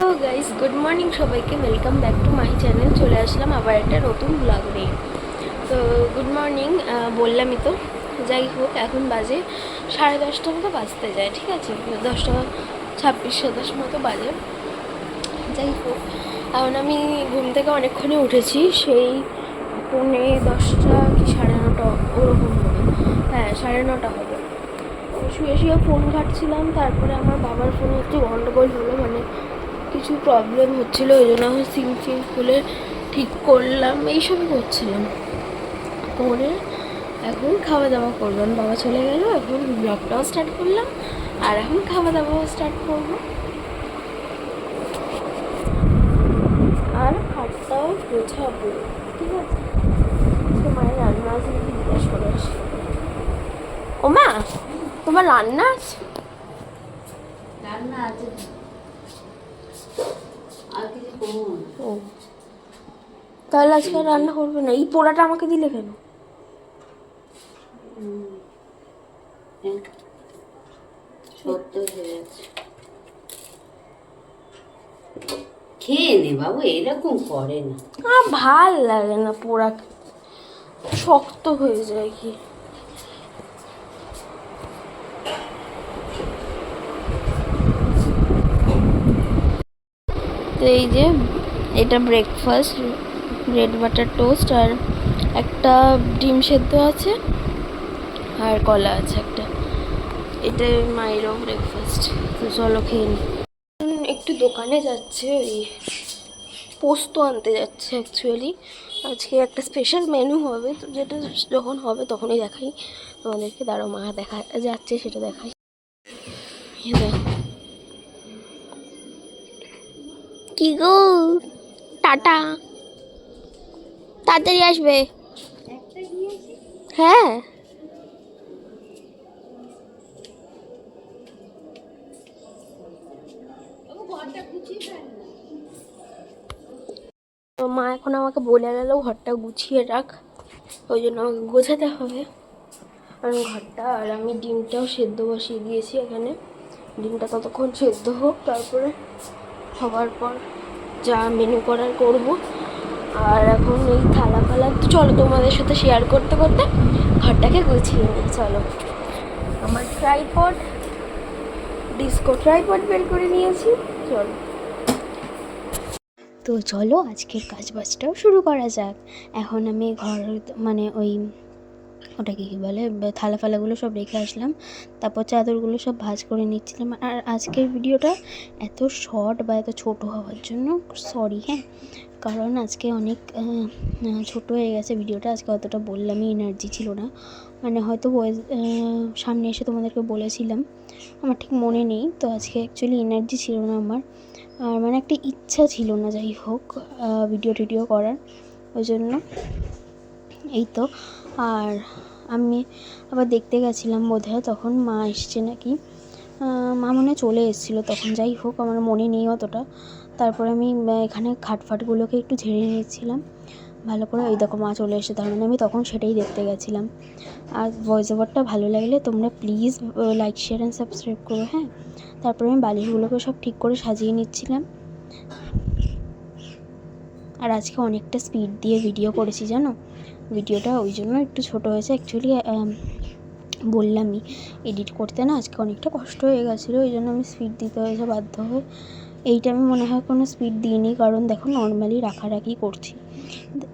তো guys good morning সবাইকে, welcome back to my channel. চলে আসলাম আবার একটা নতুন ব্লগ নিয়ে। তো গুড মর্নিং বললামই তো। যাই হোক, এখন বাজে 10:30 মতো বাজতে যায়, ঠিক আছে, 10:26-27 মতো বাজে। যাই হোক, এখন আমি ঘুম থেকে অনেকক্ষণে উঠেছি, সেই 9:45 কি 9:30 ওরকম হবে। হ্যাঁ, 9:30 হবে। শুয়ে শুয়ে ফোন ঘাঁটছিলাম, তারপরে আমার বাবার ফোনে একটু গন্ডগোল হলো, মানে কিছু প্রবলেম হচ্ছিলো, ওই জন্য আমি সিম খুলে ঠিক করলাম, এইসবই করছিলাম। করে এখন খাওয়া দাওয়া করলাম, বাবা চলে গেল, এখন ব্লগটাও স্টার্ট করলাম, আর এখন খাওয়া দাওয়াও স্টার্ট করবো, আর খাটটাও গোছাবো, ঠিক আছে। তোমার রান্না আছে নাকি জিজ্ঞাসা করে আসি। ও মা, তোমার রান্না আছে? রান্না আছে, আর কিছু করবো না। ও, তাহলে আজকে রান্না করবে না? এই পোড়াটা আমাকে দিলে কেন? সত্য হয়ে যাচ্ছে, খেয়ে নে বাবু, এরকম করে না। ভাল লাগে না পোড়া, শক্ত হয়ে যায় কি। তো এই যে এটা ব্রেকফাস্ট, ব্রেড বাটার টোস্ট, আর একটা ডিম সেদ্ধ আছে, আর কলা আছে একটা। এটা মায়েরও ব্রেকফাস্ট। তো চলো খেয়ে নিই। একটু দোকানে যাচ্ছে, ওই পোস্ত আনতে যাচ্ছে অ্যাকচুয়ালি। আজকে একটা স্পেশাল মেনু হবে, তো যেটা যখন হবে তখনই দেখাই তোমাদেরকে। দাঁড়াও, মা দেখা যাচ্ছে সেটা দেখাই। কি গো, টাটা, তাড়াতাড়ি আসবে। হ্যাঁ, তো মা এখন আমাকে বলে গেল ঘরটা গুছিয়ে রাখ, ওই জন্য আমাকে গোছাতে হবে। আর ঘরটা, আর আমি ডিমটাও সেদ্ধ বসিয়ে দিয়েছি এখানে। ডিমটা ততক্ষণ সেদ্ধ হোক, তারপরে হওয়ার পর যা মেনু করার করব। আর এখন এই থালা ফালা তো চলো তোমাদের সাথে শেয়ার করতে করতে ঘরটাকে গুছিয়ে নিই। চলো, আমার ট্রাইপড, ডিস্কো ট্রাইপড বের করে নিয়েছি, চলো। তো চলো আজকের কাজ বাজটাও শুরু করা যাক। এখন আমি ঘর, মানে ওই ওটাকে কী বলে, থালা ফালাগুলো সব রেখে আসলাম, তারপর চাদরগুলো সব ভাঁজ করে নিচ্ছিলাম। আর আজকের ভিডিওটা এত শর্ট বা এত ছোট হওয়ার জন্য সরি, হ্যাঁ, কারণ আজকে অনেক ছোট হয়ে গেছে ভিডিওটা। আজকে অতটা বললামই, এনার্জি ছিল না, মানে হয়তো সামনে এসে তোমাদেরকে বলেছিলাম, আমার ঠিক মনে নেই। তো আজকে অ্যাকচুয়ালি এনার্জি ছিল না আমার, আর মানে একটা ইচ্ছা ছিল না, যাই হোক, ভিডিও করার, ওই জন্য। এই তো। আর আমি আবার দেখতে গেছিলাম বোধহয়, তখন মা এসছে নাকি, মা মনে চলে এসেছিলো তখন, যাই হোক আমার মনে নেই অতটা। তারপরে আমি এখানে খাটফাটগুলোকে একটু ঝেড়ে নিচ্ছিলাম ভালো করে। ওই দেখো মা চলে এসেছে, তার মানে আমি তখন সেটাই দেখতে গেছিলাম। আর ভয়েস ওভারটা ভালো লাগলে তোমরা please like, share and subscribe করো, হ্যাঁ। তারপরে আমি বালিশগুলোকে সব ঠিক করে সাজিয়ে নিচ্ছিলাম। আর আজকে অনেকটা স্পিড দিয়ে ভিডিও করেছি জানো, ভিডিওটা ওই জন্য একটু ছোটো হয়েছে। অ্যাকচুয়ালি বললামই, এডিট করতে না আজকে অনেকটা কষ্ট হয়ে গেছিলো, ওই জন্য আমি স্পিড দিতে হয়েছে বাধ্য হয়ে। এইটা আমি মনে হয় কোনো স্পিড দিইনি, কারণ দেখো নর্মালি রাখারাখি করছি।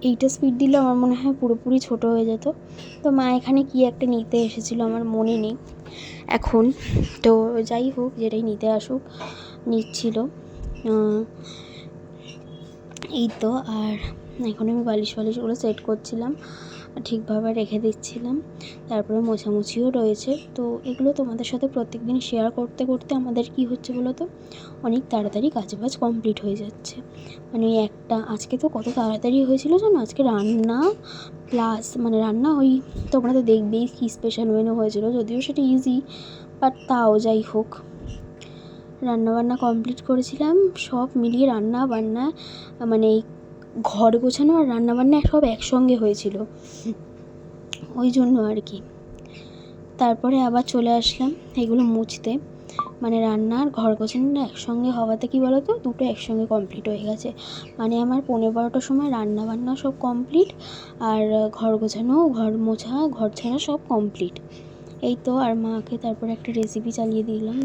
এইটা স্পিড দিলে আমার মনে হয় পুরোপুরি ছোটো হয়ে যেত। তো মা এখানে কি একটা নিতে এসেছিলো আমার মনে নেই এখন, তো যাই হোক, যেটাই নিতে আসুক নিচ্ছিল। এই তো। আর এখন আমি বালিশগুলো সেট করছিলাম, ঠিকভাবে রেখে দিচ্ছিলাম। তারপরে মোছামুছিও রয়েছে, তো এগুলো তোমাদের সাথে প্রত্যেকদিন শেয়ার করতে করতে আমাদের কি হচ্ছে বলো তো, অনেক তাড়াতাড়ি কাজবাজ কমপ্লিট হয়ে যাচ্ছে। মানে একটা আজকে তো কত তাড়াতাড়ি হয়েছিল জানো, আজকে রান্না প্লাস, মানে রান্না ওই তোমরা তো দেখবেই কী স্পেশাল মেনু হয়েছিল, যদিও সেটা ইজি, বাট তাও যাই হোক, রান্নাবান্না কমপ্লিট করেছিলাম। সব মিলিয়ে রান্না বান্না, মানে ঘর গোছানো আর রান্নাবান্না সব একসঙ্গে হয়েছিল, ওই জন্য আর কি। তারপরে আবার চলে আসলাম এগুলো মুছতে, মানে রান্না আর ঘর গোছানো না একসঙ্গে হওয়াতে কী বলো তো, দুটো একসঙ্গে কমপ্লিট হয়ে গেছে। মানে আমার 11:30টার সময় রান্না বান্না সব কমপ্লিট, আর ঘর গোছানো, ঘর মোছা, ঘর ঝাড়া সব কমপ্লিট। এই তো, আর মাকে তারপরে একটা রেসিপি চালিয়ে দিলাম।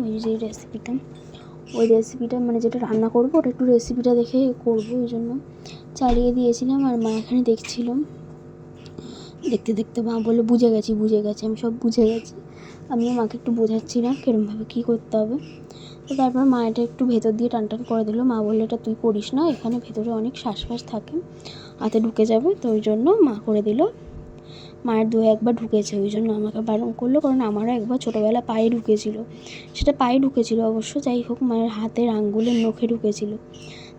ওই রেসিপিটা মানে যেটা রান্না করবো ওটা একটু রেসিপিটা দেখে করবো, ওই জন্য চালিয়ে দিয়েছিলাম। আর মা এখানে দেখছিলাম, দেখতে দেখতে মা বললো বুঝে গেছি। আমি সব বুঝে গেছি। আমিও মাকে একটু বোঝাচ্ছিলাম কীরমভাবে কী করতে হবে। তো তারপর মা এটা একটু ভেতর দিয়ে টান করে দিল। মা বললো এটা তুই করিস না, এখানে ভেতরে অনেক শ্বাস থাকে, হাতে ঢুকে যাবে। তো ওই জন্য মা করে দিল। মায়ের 2-1বার ঢুকেছে, ওই জন্য আমাকে বারণ করলো, কারণ আমারও একবার ছোটোবেলা পায়ে ঢুকেছিল। সেটা পায়ে ঢুকেছিল অবশ্য, যাই হোক মায়ের হাতের আঙ্গুলের নখে ঢুকেছিল।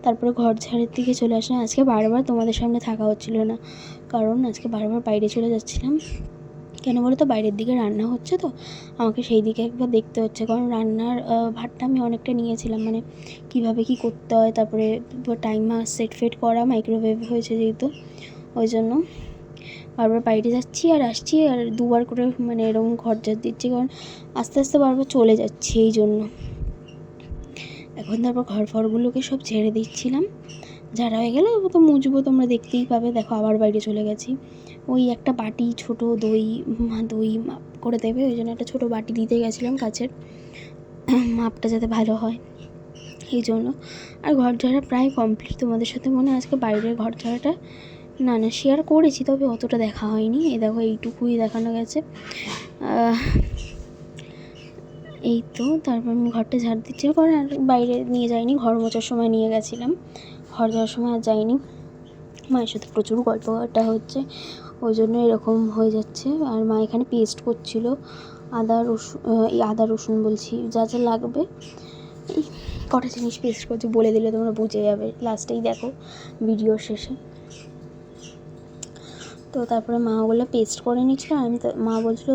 তারপরে ঘর ঝাড়ের দিকে চলে আসলাম। আজকে বারবার তোমাদের সামনে থাকা হচ্ছিল না, কারণ আজকে বারবার বাইরে চলে যাচ্ছিলাম। কেন বলো তো, বাইরের দিকে রান্না হচ্ছে, তো আমাকে সেই দিকে একবার দেখতে হচ্ছে, কারণ রান্নার ভাতটা আমি অনেকটা নিয়েছিলাম, মানে কীভাবে কী করতে হয়, তারপরে টাইমার সেট করা, মাইক্রোওয়েভ হয়েছে যেহেতু, ওই জন্য বারবার বাইরে যাচ্ছি আর আসছি, আর 2বার করে মানে এরকম ঘর ঝাড় দিচ্ছি, কারণ আস্তে আস্তে বারবার চলে যাচ্ছে, এই জন্য। এখন তারপর ঘর ফরগুলোকে সব ঝেড়ে দিচ্ছিলাম। ঝাড়া হয়ে গেলে তো মুছবো, তোমরা দেখতেই পাবে। দেখো আবার বাইরে চলে গেছি। ওই একটা বাটি ছোটো দই করে দেবে, ওই জন্য একটা ছোটো বাটি দিতে গেছিলাম কাচের, মাপটা যাতে ভালো হয়, এই জন্য। আর ঘর ঝাড়া প্রায় কমপ্লিট। তোমাদের সাথে মনে হয় আজকে বাইরের ঘর ঝাড়াটা না শেয়ার করেছি, তবে অতটা দেখা হয়নি। এই দেখো এইটুকুই দেখানো গেছে। এই তো, তারপর আমি ঘরটা ঝাড় দিচ্ছি, কারণ আর বাইরে নিয়ে যাইনি, ঘর মোছার সময় নিয়ে গেছিলাম, ঘর ঝাড়ার সময় আর যাইনি। মায়ের সাথে প্রচুর গল্প আড্ডা হচ্ছে, ওই জন্য এরকম হয়ে যাচ্ছে। আর মা এখানে পেস্ট করছিল আদা রসুন বলছি, যা যা লাগবে, এই কটা জিনিস পেস্ট করছি, বলে দিলে তোমরা বুঝে যাবে লাস্টেই দেখো ভিডিওর শেষে। তো তারপরে মা ওগুলো পেস্ট করে নিচ্ছিল, আমি মা বলছিল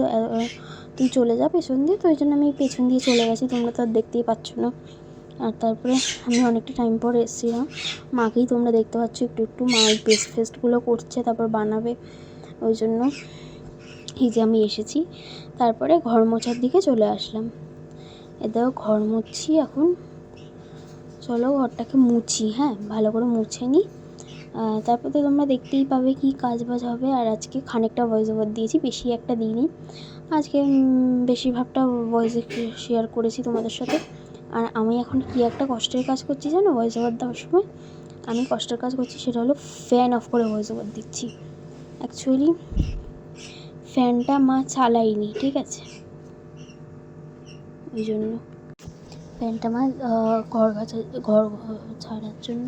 তুই চলে যা পেছন দিয়ে, তো ওই জন্য আমি পেছন দিয়ে চলে গেছি, তোমরা তো আর দেখতেই পাচ্ছ না। আর তারপরে আমি অনেকটা টাইম পর এসেছিলাম, মাকেই তোমরা দেখতে পাচ্ছ একটু মা ওই পেস্টগুলো করছে, তারপর বানাবে, ওই জন্য এই যে আমি এসেছি। তারপরে ঘর মোছার দিকে চলে আসলাম। এটাও ঘর মুছছি এখন, চলো ঘরটাকে মুছি, হ্যাঁ ভালো করে মুছে নিই। তারপর তো তোমরা দেখতেই পাবে কি কাজ বাজ হবে। আর আজকে খানিকটা ভয়েস ওভার দিয়েছি, বেশি একটা দিইনি আজকে, বেশিরভাগটা ভয়েসে শেয়ার করেছি তোমাদের সাথে। আর আমি এখন কি একটা কষ্টের কাজ করছি জানো, ভয়েস ওভার দেওয়ার সময় আমি কষ্টের কাজ করছি, সেটা হলো ফ্যান অফ করে ভয়েস ওভার দিচ্ছি। অ্যাকচুয়ালি ফ্যানটা মা চালাইনি, ঠিক আছে, ওই জন্য ফ্যানটা মা ঘর ছাড়ার জন্য।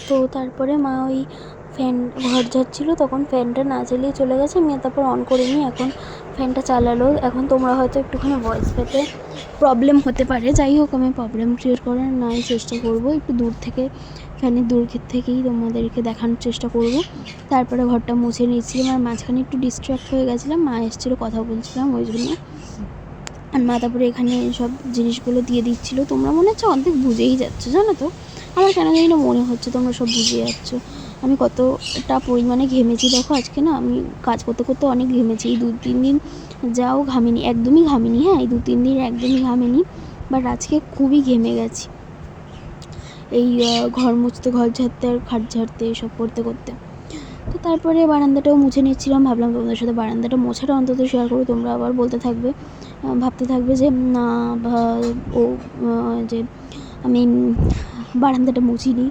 তো তারপরে মা ওই ফ্যান ঘর ঝাড়ছিল, তখন ফ্যানটা না চালিয়ে চলে গেছে, আমি তারপর অন করিনি, এখন ফ্যানটা চালালো। এখন তোমরা হয়তো একটুখানি ভয়েস পেতে প্রবলেম হতে পারে, যাই হোক আমি প্রবলেম ক্রিয়েট করার নাই চেষ্টা করব, একটু দূর থেকে ফ্যানের দূর থেকেই তোমাদেরকে দেখানোর চেষ্টা করব। তারপরে ঘরটা মুছে নিয়েছিলাম, আর মাঝখানে একটু ডিস্ট্র্যাক্ট হয়ে গেছিলাম, মা এসেছিলো, কথা বলছিলাম, ওই জন্য। আর মা তারপরে এখানে সব জিনিসগুলো দিয়ে দিচ্ছিলো। তোমরা মনে হচ্ছে অর্ধেক বুঝেই যাচ্ছ, জানো তো, আমার কেন জানি না মনে হচ্ছে তোমরা সব বুঝে যাচ্ছ আমি কতটা পরিমাণে ঘেমেছি। দেখো আজকে না আমি কাজ করতে করতে অনেক ঘেমেছি, এই 2-3 দিন যাও ঘামিনি, একদমই ঘামিনি, হ্যাঁ এই 2-3 দিন একদমই ঘামিনি, বাট আজকে খুবই ঘেমে গেছি এই ঘর মুছতে, ঘর ঝাড়তে আর খাট ঝাড়তে এসব করতে করতে। তো তারপরে বারান্দাটাও মুছে নিচ্ছিলাম, ভাবলাম তোমাদের সাথে বারান্দাটা মোছাটা অন্তত শেয়ার করি, তোমরা আবার ভাবতে থাকবে যে না যে আমি বারান্দাটা মুছিনি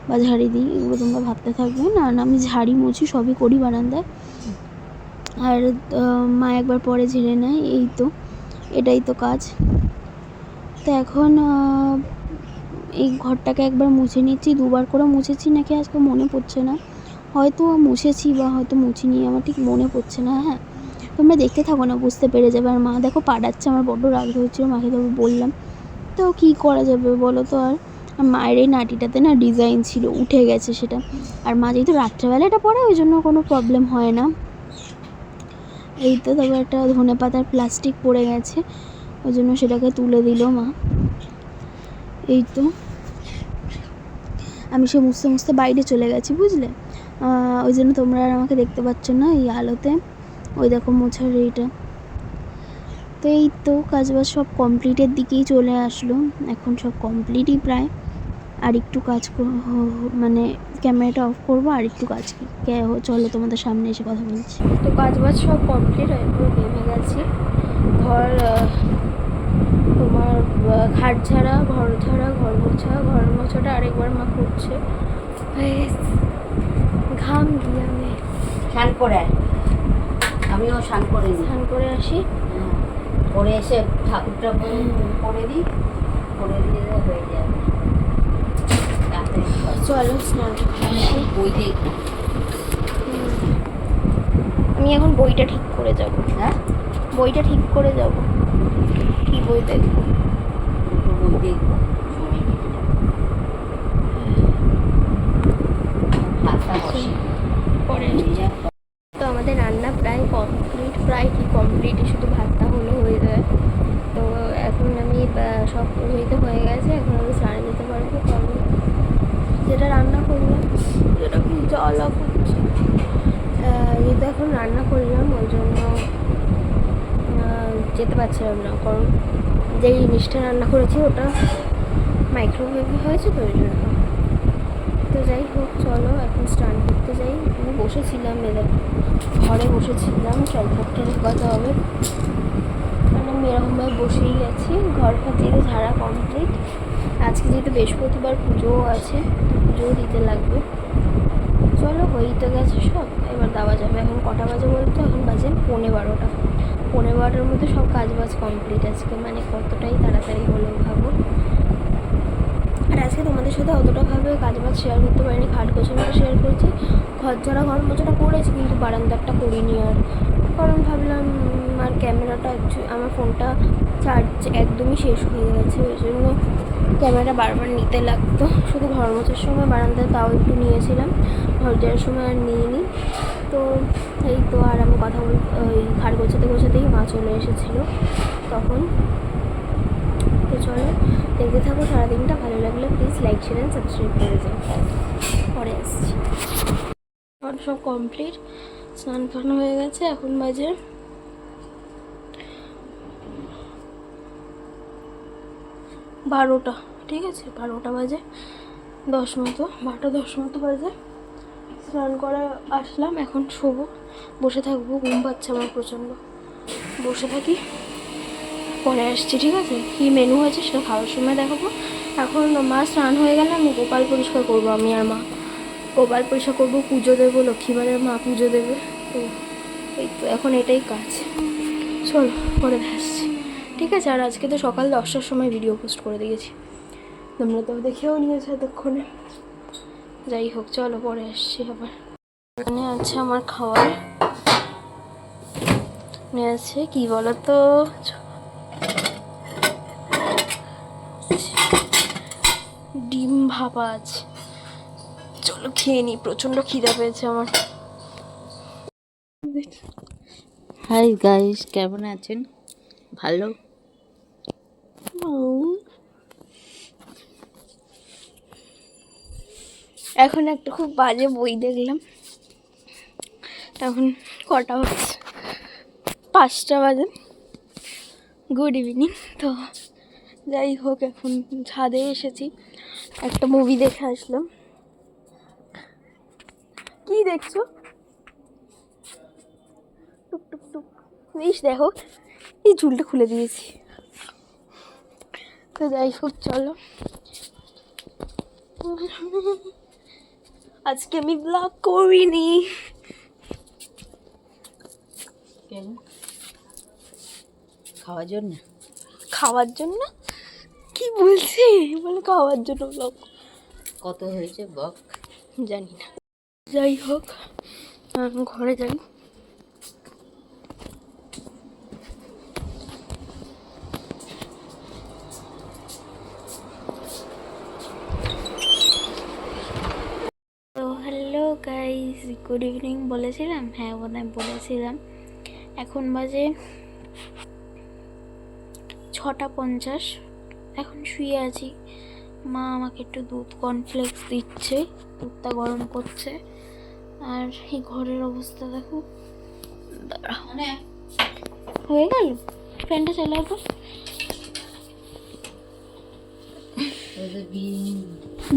বা ঝাড়ি দিই, এগুলো তোমরা ভাবতে থাকবে। না আমি ঝাড়ি মুছি সবই করি বারান্দায়। আর মা একবার পরে ঝেড়ে নেয়, এই তো এটাই তো কাজ। তো এখন এই ঘরটাকে একবার মুছে নিচ্ছি, 2বার করে মুছেছি নাকি আজকে মনে পড়ছে না, হয়তো মুছেছি বা হয়তো মুছিনি, আমার ঠিক মনে পড়ছে না। হ্যাঁ তোমরা দেখতে থাকো না, বুঝতে পেরে যাবে। আর মা দেখো পাড়াচ্ছে, আমার বড্ড রাগ হচ্ছিল, মাকে তবে বললাম, তো কী করা যাবে বলো তো। আর মায়ের এই নাটিটাতে না ডিজাইন ছিল, উঠে গেছে সেটা, আর মা যেহেতু রাত্রেবেলা এটা পরে, ওই জন্য কোনো প্রবলেম হয় না। এই তো তারপর একটা ধনে পাতার প্লাস্টিক পড়ে গেছে, ওই জন্য সেটাকে তুলে দিল মা। এই তো আমি সে মুছতে বাইরে চলে গেছি, বুঝলে, ওই জন্য তোমরা আর আমাকে দেখতে পাচ্ছ না এই আলোতে। ওই দেখো মোছার এইটা, তো এই তো কাজবাজ সব কমপ্লিটের দিকেই চলে আসলো, এখন সব কমপ্লিটই প্রায়। আর একটু কাজ মানে ক্যামেরাটা অফ করবো, আর একটু কাজ চলো তোমাদের সামনে এসে কথা বলছি। তো কাজবাজ সব কমপ্লিট হয়ে পুরো নেমে গেছি। ঘর তোমার খাট ঝাড়া, ঘর ঝাড়া, ঘর মোছাটা আরেকবার মা করছে। ঘাম দিয়ে আমি স্নান করে আয়। আমিও স্নান করে নিই, স্নান করে আসি। করে এসে ঠাকুরটা করে দিই, করে দিয়ে হয়ে যাবে। চলো স্নান করে আসি। বই দেখবো। আমি এখন বইটা ঠিক করে যাব। হ্যাঁ, বইটা ঠিক করে যাব। কি বই দেখবো? বই দেখবো, সময় কেটে যাবে। হাতটা বসে পরে তো আমাদের রান্না প্রায় কমপ্লিট, প্রায় কি কমপ্লিট, শুধু ভাতটা হলে হয়ে যায়। তো এখন আমি সব হইতে হয়ে গেছে, এখন আমি স্নানে যেতে পারবো। কারণ যেটা রান্না করলাম, যেটা কি জল করছি, যেহেতু এখন রান্না করলাম ওই জন্য যেতে পারছিলাম না। কারণ যেই জিনিসটা রান্না করেছি ওটা মাইক্রোওয়েভে হয়েছে, তো ওই জন্য। তো যাই হোক, চলো এখন স্নান করতে যাই। আমি বসেছিলাম, এদের ঘরে বসেছিলাম, জলখাটটা ঢোকাতে হবে। মানে আমি এরকমভাবে বসেই গেছি। ঘর যেহেতু ঝাড়া কমপ্লিট। আজকে যেহেতু বৃহস্পতিবার পুজোও আছে, পুজোও দিতে লাগবে। চলো হয়েই তো গেছে সব, এবার দেওয়া যাবে। এখন কটা বাজে বলতো? এখন বাজে 11:30। 11:30 মধ্যে সব কাজ বাজ কমপ্লিট আজকে, মানে কতটাই তাড়াতাড়ি হলো ভাবো। আর আজকে তোমাদের সাথে অতটাভাবে কাজ বাজ শেয়ার করতে পারিনি। খাট গোছানোটা শেয়ার করেছি, ঘর ঝাড়া ঘর মোছাটা করেছি, কিন্তু বারান্দারটা করিনি। আর কারণ ভাবলাম আর ক্যামেরাটা আমার ফোনটা চার্জ একদমই শেষ হয়ে গেছে, ওই জন্য ক্যামেরা বারবার নিতে লাগতো। শুধু ঘর মোছার সময় বারান্দায় তাও একটু নিয়েছিলাম, ঘর ঝাড়ার সময় আর নিইনি। তো এই তো, আর আমি কথা ওই খাট গোছাতে গোছাতেই মা চলে এসেছিলো তখন। তো চলো দেখতে থাকো সারাদিনটা। ভালো লাগলে please like, share and subscribe করে যাও। পরে আসছি। আমার সব কমপ্লিট, স্নান ফান হয়ে গেছে। এখন বাজে 12টা, ঠিক আছে, 12টা বাজে 10 মতো, 12টা 10 মতো বাজে। স্নান করে আসলাম, এখন শোবো, বসে থাকবো। ঘুম পাচ্ছে আমার প্রচণ্ড, বসে থাকি, পরে আসছি, ঠিক আছে? কী মেনু হয়েছে সেটা খাওয়ার সময় দেখাবো। এখন মা স্নান হয়ে গেলে আমি গোপাল পরিষ্কার করবো, আমি আর মা গোপাল পরিষ্কার করবো, পুজো দেবো, লক্ষ্মীবারের মা পুজো দেবে। তো এই তো এখন এটাই কাজ। চলো পরে আসছি, ঠিক আছে? আর আজকে তো সকাল 10টার সময় ভিডিও পোস্ট করে দিয়েছি, তোমরা তো দেখেও নিয়েছো এতক্ষণে। যাই হোক, চলো পরে আসছি আবার। এখানে আছে আমার খাবার, আছে কি বলো তো, ডিম ভাপা আছে। চলো খেয়ে নিই, প্রচণ্ড খিদা পেয়েছে আমার। হাই গাইস, কেমন আছেন? ভালো। এখন একটা খুব বাজে বই দেখলাম। এখন কটা হচ্ছে? 5টা বাজে। Good evening. তো যাই হোক, এখন ছাদে এসেছি, একটা মুভি দেখে আসলাম। কি দেখছো? টুক টুক টুক, বেশ দেখো, এই চুলটা খুলে দিয়েছি। তো যাই হোক, চলো আজকে আমি ব্লগ করিনি। কেন? খাওয়ার জন্য? খাওয়ার জন্য? কি বলছি, বলে খাওয়ার জন্য ব্লগ? কত হয়েছে বক? জানি না। যাই হোক, ঘরে যাই। তো হ্যালো গাইস, গুড ইভিনিং বলেছিলাম, হ্যাঁ বোধহয় বলেছিলাম। এখন বাজে 6:50। এখন শুয়ে আছি, মা আমাকে একটু দুধ কর্নফ্লেক্স দিচ্ছে, দুধটা গরম করছে। আর এই ঘরের অবস্থা দেখো, হয়ে গেল। ফ্যানটা চালাও তো।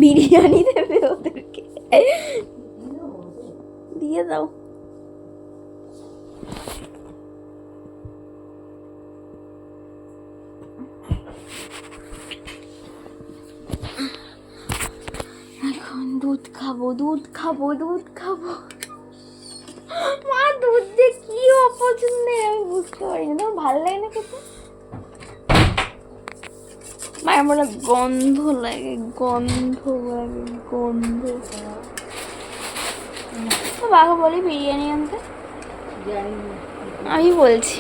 বিরিয়ানি দেবে ওদেরকে, দিয়ে দাও। এখন দুধ খাবো, দুধ খাবো, দুধ খাবো। মা দুধ যে কি অপছন্দের আমি বুঝতে পারি না, তোমার ভালো লাগে না খেতে? মায়ের বলে গন্ধ লাগে, গন্ধ লাগে, গন্ধ। তো বাবা বলি বিরিয়ানি আনতে, আমি বলছি।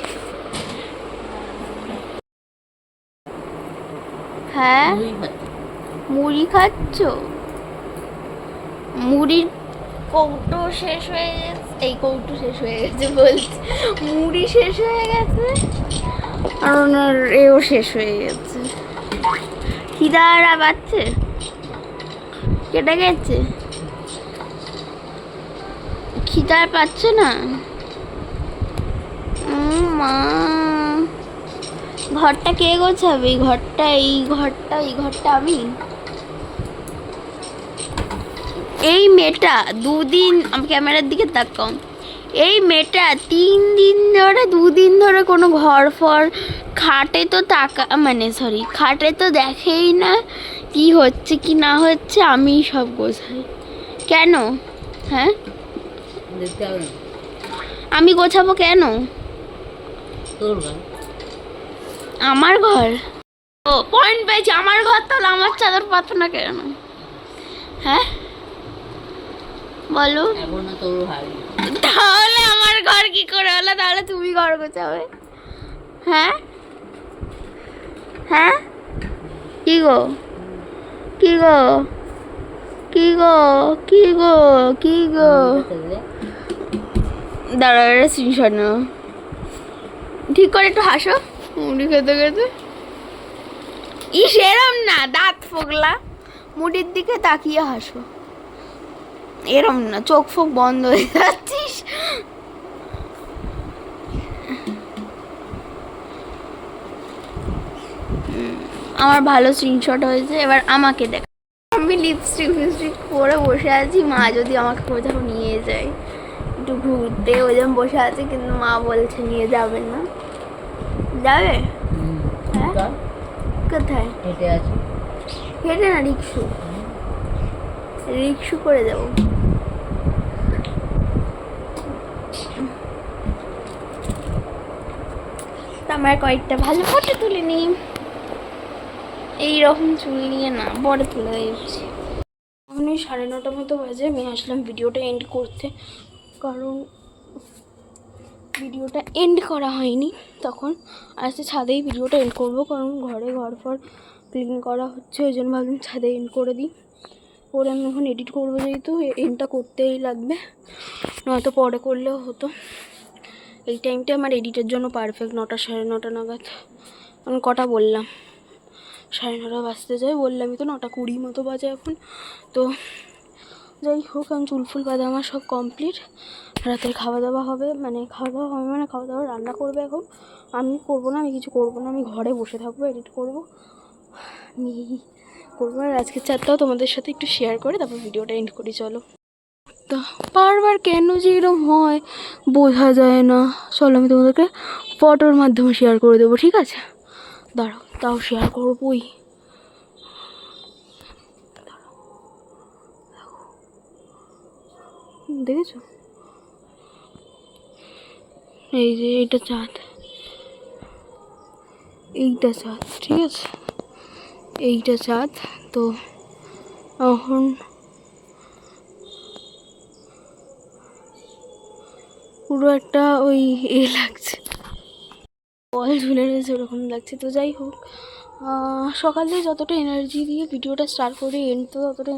হ্যাঁ মুড়ি খাচ্ছ? মুড়ির কৌটো শেষ হয়ে গেছে, এই কৌটো শেষ হয়ে গেছে বলছি, মুড়ি শেষ হয়ে গেছে আর ওনার এও শেষ হয়ে গেছে। খিদারা পাচ্ছে, কেটে গেছে, খিদার পাচ্ছে না। মা ঘরটা কে গোছাবে? এই ঘরটা, এই ঘরটা, এই ঘরটা আমি। এই মেয়েটা দুদিন, আমি ক্যামেরার দিকে তাকাও, এই মেয়েটা 3 দিন ধরে, 2 দিন ধরে কোনো ঘর ফর খাটে তো তাকা, মানে সরি খাটে তো দেখেই না কি হচ্ছে কি না হচ্ছে, আমি সব গোছাই। কেন? হ্যাঁ আমি গোছাবো কেন? আমার ঘর, ও পয়েন্ট পেয়েছি, আমার ঘর, তাহলে আমার চাদর পাতো না কেন? হ্যাঁ বলো, তাহলে আমার ঘর কি করে হলো? তাহলে তুমি ঘর গোছাবে? হ্যাঁ হ্যাঁ, কি গো, কি গো, কি গো, কি গো, কি গো, দাঁড়া এটা স্ক্রিনশট নাও, ঠিক করে একটু হাসো মুড়ি খেতে খেতে। ইস এরম না, দাঁত ফোগলা, মুড়ির দিকে তাকিয়ে হাসো, এরম না, চোখ ফোক বন্ধ হয়ে যাচ্ছিস। আমার ভালো স্ক্রিনশট হয়েছে, এবার আমাকে দেখ। আমি লিপস্টিক ফিপস্টিক পরে বসে আছি, মা যদি আমাকে কোথাও নিয়ে যায় একটু ঘুরতে, ওই জন্য বসে আছে, কিন্তু মা বলছে নিয়ে যাবেন না। যাবে? হ্যাঁ কোথায়? হেঁটে আছে, হেঁটে না, রিক্সু, রিক্সু করে যাবো। আমার কয়েকটা ভালো ফটো তুলে নিই, এইরকম চুল নিয়ে না, পরে তুলে দিচ্ছি। এখন 9:30 মতো বাজে, আমি আসলাম ভিডিওটা এন্ড করতে, কারণ ভিডিওটা এন্ড করা হয়নি তখন। আজকে ছাদেই ভিডিওটা এন্ড করবো, কারণ ঘরে ঘর ফর ক্লিন করা হচ্ছে, ওই জন্য ভাবলাম ছাদে এন্ড করে দিই। পরে আমি এখন এডিট করবো, যেহেতু এন্ডটা করতেই লাগবে, নয়তো পরে করলেও হতো। এই টাইমটা আমার এডিটের জন্য পারফেক্ট, 9টা 9:30 নাগাদ। আমি কটা বললাম? 9:30 বাজতে যায়, বললামই তো, 9:20 মতো বাজে এখন। তো যাই হোক, আমি চুলফুল বাঁধা আমার সব কমপ্লিট। রাতের খাওয়া দাওয়া হবে, মানে খাওয়া দাওয়া হবে মানে খাওয়া দাওয়া রান্না করবে এখন। আমি করবো না, আমি কিছু করবো না, আমি ঘরে বসে থাকবো, এডিট করবো, আমি করবো। আর আজকের চারটাও তোমাদের সাথে একটু শেয়ার করে তারপর ভিডিওটা এন্ড করি। চলো, তো বারবার কেন যে এরকম হয় বোঝা যায় না। চলো আমি তোমাদেরকে ফটোর মাধ্যমে শেয়ার করে দেবো, ঠিক আছে? দাঁড়াও, তাও শেয়ার করবোই। দেখেছো, এই যে এইটা চাঁদ, এইটা চাঁদ, ঠিক আছে, এইটা চাঁদ। তো এখন পুরো একটা ওই লাগছে, বল ঝুলে রয়েছে ওরকম লাগছে। তো যাই হোক, সকালে যতটা এনার্জি দিয়ে ভিডিওটা স্টার্ট করি, এন্ড তো ততটা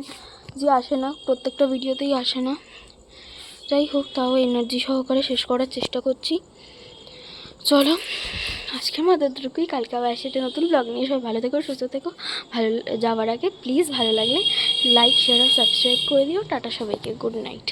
যে আসে না, প্রত্যেকটা ভিডিওতেই আসে না। যাই হোক, তাও এনার্জি সহকারে শেষ করার চেষ্টা করছি। চলো আজকের মতো এতটুকুই, কালকে আবার আসে একটা নতুন ব্লগ নিয়ে। সবাই ভালো থেকো, সুস্থ থেকো। ভালো যাওয়ার আগে প্লিজ ভালো লাগলে লাইক, শেয়ার আর সাবস্ক্রাইব করে দিও। টাটা সবাইকে, গুড নাইট।